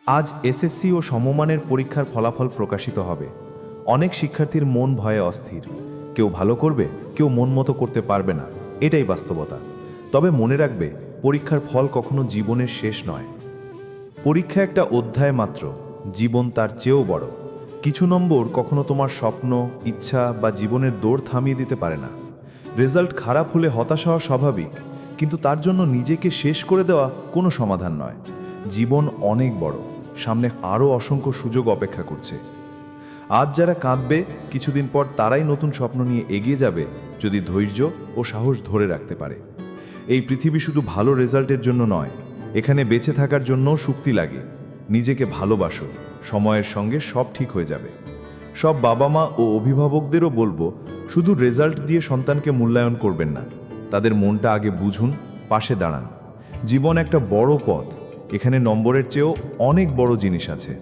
আজ এসএসসি ও সমমানের পরীক্ষার ফলাফল প্রকাশিত হবে। অনেক শিক্ষার্থীর মন ভয়ে অস্থির। কেউ ভালো করবে, কেউ মন মতো করতে পারবে না, এটাই বাস্তবতা। তবে মনে রাখবে, পরীক্ষার ফল কখনো জীবনের শেষ নয়। পরীক্ষা একটা অধ্যায় মাত্র, জীবন তার চেয়েও বড়। কিছু নম্বর কখনো তোমার স্বপ্ন, ইচ্ছা বা জীবনের দৌড় থামিয়ে দিতে পারে না। রেজাল্ট খারাপ হলে হতাশা হওয়া স্বাভাবিক, কিন্তু তার জন্য নিজেকে শেষ করে দেওয়া কোনো সমাধান নয়। জীবন অনেক বড়, সামনে আরও অসংখ্য সুযোগ অপেক্ষা করছে। আজ যারা কাঁদবে, কিছুদিন পর তারাই নতুন স্বপ্ন নিয়ে এগিয়ে যাবে, যদি ধৈর্য ও সাহস ধরে রাখতে পারে। এই পৃথিবী শুধু ভালো রেজাল্টের জন্য নয়, এখানে বেঁচে থাকার জন্যও শক্তি লাগে। নিজেকে ভালোবাসো, সময়ের সঙ্গে সব ঠিক হয়ে যাবে। সব বাবা মা ও অভিভাবকদেরও বলবো, শুধু রেজাল্ট দিয়ে সন্তানকে মূল্যায়ন করবেন না, তাদের মনটা আগে বুঝুন, পাশে দাঁড়ান। জীবন একটা বড় পথ, এখানে নম্বরের চেয়েও অনেক বড় জিনিস আছে।